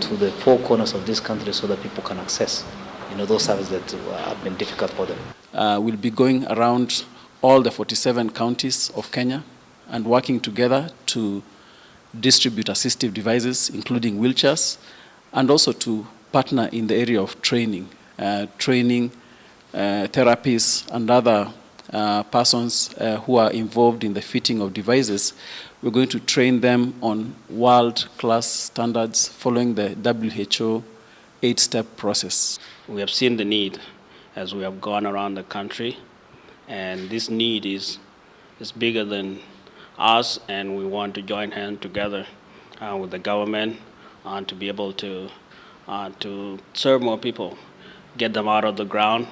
to the four corners of this country so that people can access those services that have been difficult for them. We'll be going around all the 47 counties of Kenya and working together to distribute assistive devices, including wheelchairs, and also to partner in the area of training, therapists and other persons who are involved in the fitting of devices. We're going to train them on world-class standards following the WHO 8-step process. We have seen the need as we have gone around the country, and this need is bigger than us, and we want to join hands together with the government to be able to serve more people, get them out of the ground,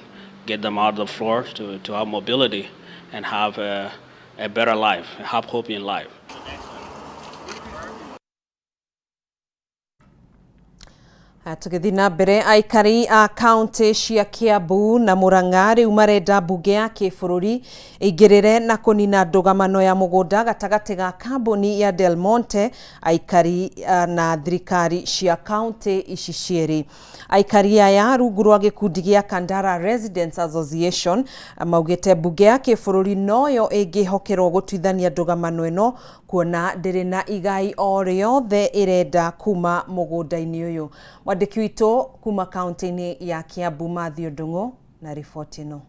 get them out of the floor to have mobility and have a better life, have hope in life. Tugithi na mbere, aikari a kaunti cia Kiambu na Murang'a riu marenda mbunge ya kibururi igirire na kunina ndugamano ya mugunda gatagati ga kambuni ya Del Monte, aikari na thirikari cia kaunti ici cieri. Aikari aya rungu rwa gikundi gia Kandara Residents Association maugite mbunge ya kibururi noyo ingihokerwo gutwithania ndugamano ino kuona ndiri na igai o riothe irenda kuma mugunda-ini uyu. Mwandiki witũ kuma kaunti-ini ya Kiambu Mathew Ndung'u na riboti ino.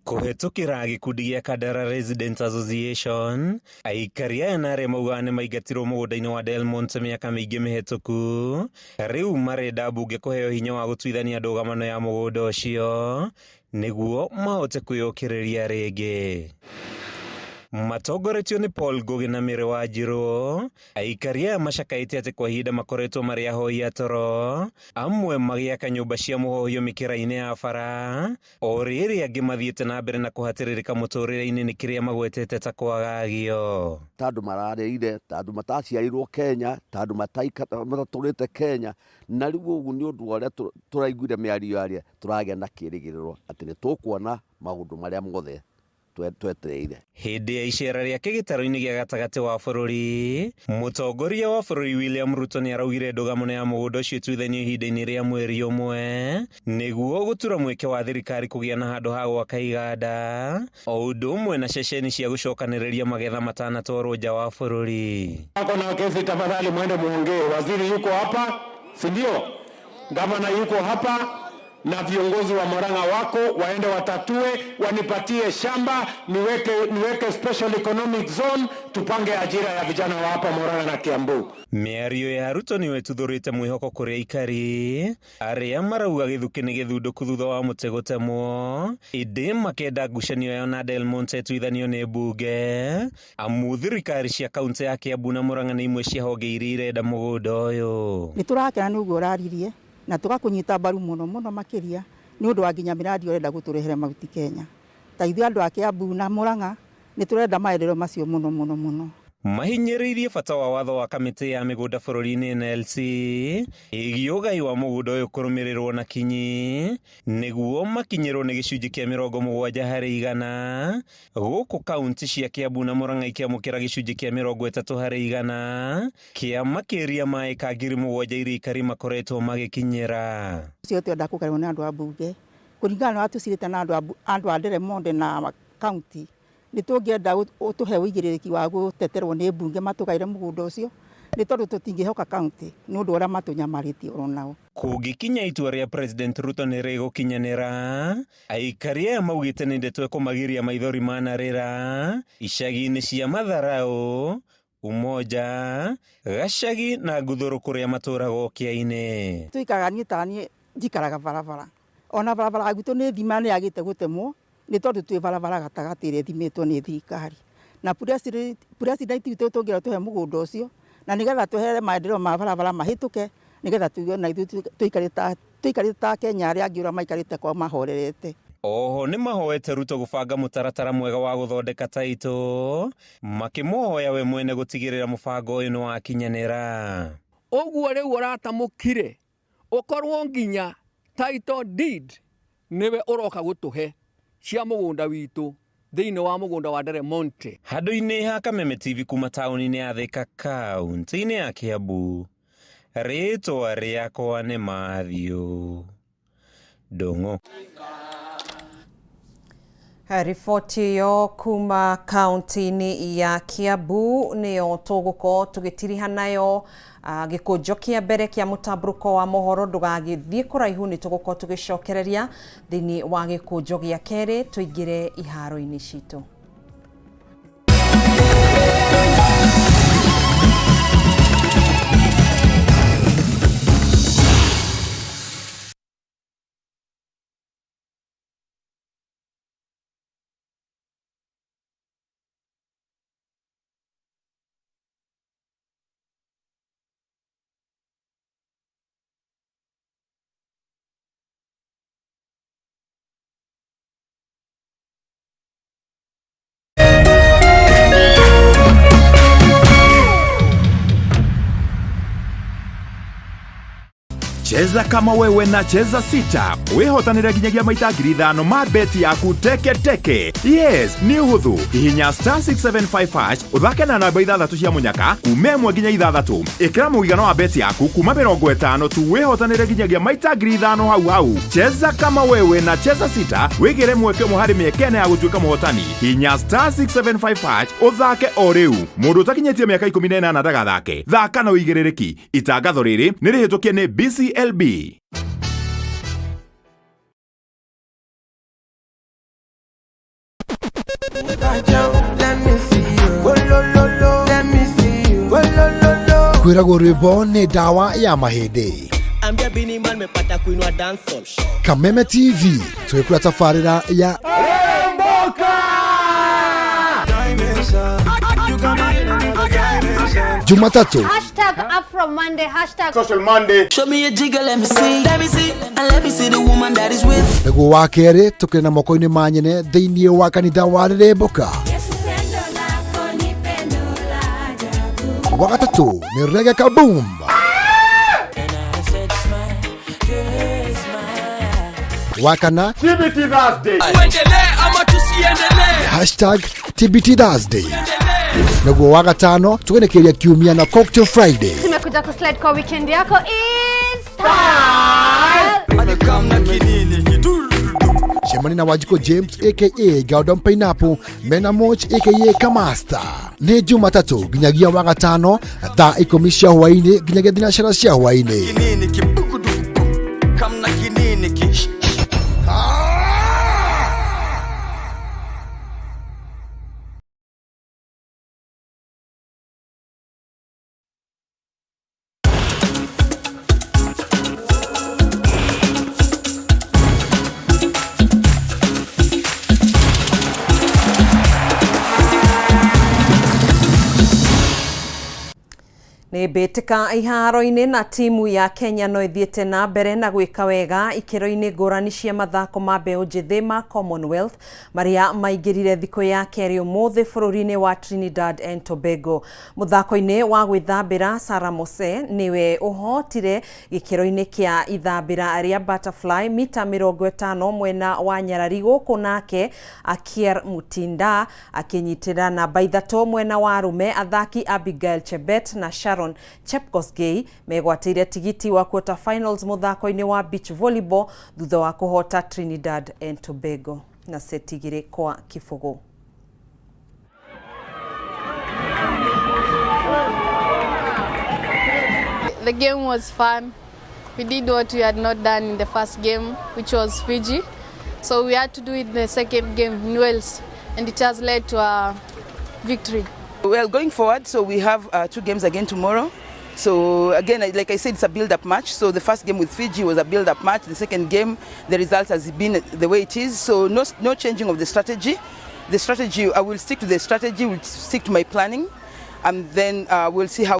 Kuhetukira gikundi gia Kandara Residents Association, aikari aya na aria mauga ni maingatirwo mugunda-ini wa Del Monte miaka mingi mihituku, riu marenda mbunge kuheo hinya wa gutwithania ndugamano ya mugunda ucio niguo mahote kwiyukiriria ringi. Matongoretio ni Paul Ngugi na Mary Wanjiru, aikari aya macakaite ati kwa ihinda makoretwo mari ahoi a toro, amwe magiaka nyumba cia muhohio mikira-ini ya bara, o riri angi mathiete na mbere na kuhatiririka muturire-ini ni kiria magwetete ta kwagagio. Tandu mararire, tandu mataciarirwo Kenya, tandu mataturite Kenya, na riu ugu ni undu uria turaiguire miario aria turagia na kirigiriro ati ni tukuona maundu maria mothe twetereire. Hĩndĩ ya icera rĩake gĩtaro-inĩ gĩa gatagatĩ wa bũrũri, mũtongoria wa bũrũri William Ruto nĩ araugire ndũgamano ya mũgũnda ũcio ĩtuithanio ihinda-inĩ rĩa mweri ũmwe nĩguo gũtura mweke wa thirikari kũgĩa na handũ ha gwaka iganda, o ũndũ ũmwe na ceceni cia gũcokanĩrĩria magetha matanatwarwo nja wa bũrũri. Ako na kesi, tafadhali mwende muongee. Waziri yuko hapa, si ndio? Gavana yuko hapa na viongozi wa Murang'a wako waende watatue, wanipatie shamba, niweke special economic zone, tupange ajira ya vijana wa hapa Murang'a na Kiambu. Mĩario ya Ruto nĩ wetuthũrĩte mwĩhoko kũrĩ aikari arĩa marauga gĩthukĩ nĩ gĩthundũku thutha wa mũtĩ gũtemwo, ĩndĩ makenda ngucanio yao na Del Monte ĩtuithanio nĩ mbunge, amu thirikari cia kaunti ya Kiambu na Murang'a nĩ imwe cia honge iria irenda mũgũnda ũyũ. Nĩ tũrakena nĩ ũguo ũraririe na tũgakũnyita mbaru mũno makĩria nĩ ũndũ wa nginya mĩradi ũrenda gũtũrehere mahuti Kenya. Ta ithuĩ andũ a Kiambu na Murang'a nĩ tũrenda maendeleo macio mũno. Mahinyĩrĩirie bata wa watho wa kamĩtĩ ya mĩgũnda bũrũri-inĩ NLC ĩgiĩ ũgai wa mũgũnda ũyũ kũrũmĩrĩrwo na kinyi nĩguo makinyĩrwo nĩ gĩcunjĩ kĩa 70% gũkũ kaunti cia Kiambu na Murang'a ikĩamũkĩra gĩcunjĩ kĩa 30% kĩa makĩria ma ĩka 7,000 iria aikari makoretwo magĩkinyĩra. Ũcio twenda kũgarũrwo nĩ andũ a mbunge kũringana na tũcirĩte na andũ a Del Monte na kaunti. Nĩ tũngĩenda ũtũhe ũigĩrĩrĩki wa gũteterwo nĩ mbunge matũgaire mũgũnda ũcio nĩ tondũ tũtingĩhoka kaunti nĩ ũndũ ũrĩa matũnyamarĩtie oro nao. Kũngĩkinya itua rĩa President Ruto nĩ rĩgũkinyanĩra, aikari aya maugĩte nĩ ndeto kũmagiria maithori manarĩra icagi-inĩ cia Matharaũ, Umoja, Gacagi na Nguthũrũ kũrĩa matũraga Kĩa-inĩ. Tuikaga niĩ ta niĩ njikaraga barabara, ona barabara gwitũ nĩ thima nĩ yagĩte gũtemwo nĩ tondũ twĩ barabara gatagatĩ ĩrĩa ĩthimĩtwo nĩ thirikari, na president witũ tũngĩra tũhe mũgũnda ũcio na nĩgetha twehere maendeleo ma barabara mahĩtũke nĩgetha tuge na ithuĩ tũikarĩte ta Kenya arĩa angĩ ũrĩa maikarĩte kwa mahorerete. Oho nĩ mahoete Ruto gũbanga mũtaratara mwega wa gũthondeka taitũ, makĩmũhoya we mwene gũtigĩrĩra mũbango ũyũ nĩ wakinyanĩra. Ũguo rĩu ũratamũkire ũkorwo nginya title deed nĩwe ũroka gũtũhe cia mũgũnda witũ thĩinĩ wa mũgũnda wa Del Monte. Handũ-inĩ ha Kameme TV kuma taũni-inĩ ya Thika kaunti-inĩ ya Kiambu, rĩtwa rĩakwa nĩ Mathiũ Ndũng'ũ. Riboti ĩyo kuma kaunti-inĩ ya Kiambu nĩyo tũgũkorwo tũgĩtiriha nayo gĩkũnjo kĩa mbere kĩa mũtamburuko wa mohoro. Ndũgagĩthiĩ kũraihu, nĩ tũgũkorwo tũgĩcokereria thĩinĩ wa gĩkũnjo gĩa kerĩ. Tũingĩre iharo-inĩ citũ. Cheza kama wewe na cheza sita. Wehotanĩra nginyagia maita 5,000 ma beti yaku teke. Yes, ni ũhũthũ. Hihinya *675# uthake na namba 6 cia munyaka kuma 1 nginya 6. Ĩkĩra mũigana wa beti yaku kuma 50 tu wehotanĩra nginyagia maita 5,000 hau. Cheza kama wewe na cheza sita. Wĩgĩre mweke mũhari mĩekene ya gũtuĩka mũhotani. Hihinya *675# uthake o rĩu. Mũndũ ũtakinyĩtie mĩaka 18 ndagathake. Thaka na ũigĩrĩrĩki. Itangatho rĩrĩ nĩ rĩhĩtũkie nĩ BCLB. Kwĩragwo rwĩmbo nĩ ndawa ya mahĩndĩ. Kameme TV twĩkũra tabarĩra ya Jumatatu #AfroMonday #Social Monday. Show me a jigger, let me see and let me see the woman that is with. Nĩguo wa kerĩ tũkĩrĩ na moko-inĩ ma nyene thĩinĩ wa kanitha wa Rĩrĩmbũka. Wa gatatũ nĩ Reggae Kaboom. Wa kana TBT Thursday. Tuendelee ama tusiendelee? #TBT Thursday. Naguo wa gatano tugenekeria kiumia na Cocktail Friday. Tumekuja kuslide kwa weekend yako in style. Shemani na Wajiko James aka Gordon Pineapple, Mena Moch aka Kamasta. Ni Jumatatu ginyagia wa gatano thaa 10 cia hwaini ginyagia thinacara cia hwaini. Nĩ mbĩtĩka iharo-inĩ na timu ya Kenya no ithiĩte na mbere na gwĩka wega ikĩro-inĩ ngũrani cia mathako ma mbeũ njĩthĩ ma Commonwealth marĩa maingĩrire thikũ ya kerĩ ũmũthĩ bũrũri-inĩ wa Trinidad and Tobago. Mũthako-inĩ wa gwĩthambĩra Sarah Mose nĩwe ũhotire gĩkĩro-inĩ kĩa ithambĩra rĩa butterfly mita 50 mwena wa Nyarari, gũkũ nake Akier Mutinda akĩnyitĩra namba 3 mwena wa arũme. Athaki Abigail Chebet na Sharon Chepkosgei megwatĩire tigiti wa quarter finals muthako-inĩ wa beach volleyball thutha wa kũhota Trinidad and Tobago na seti 2 kwa 0. The game was fun. We did what we had not done in the first game, which was Fiji. So we had to do it in the second game in Wales, and it has led to a victory. Well, going forward, so we have 2 games again tomorrow. So again, like I said, it's a build-up match. So the first game with Fiji was a build-up match. The second game, the result has been the way it is. So no changing of the strategy. The strategy, I will stick to the strategy, will stick to my planning, and then we'll see how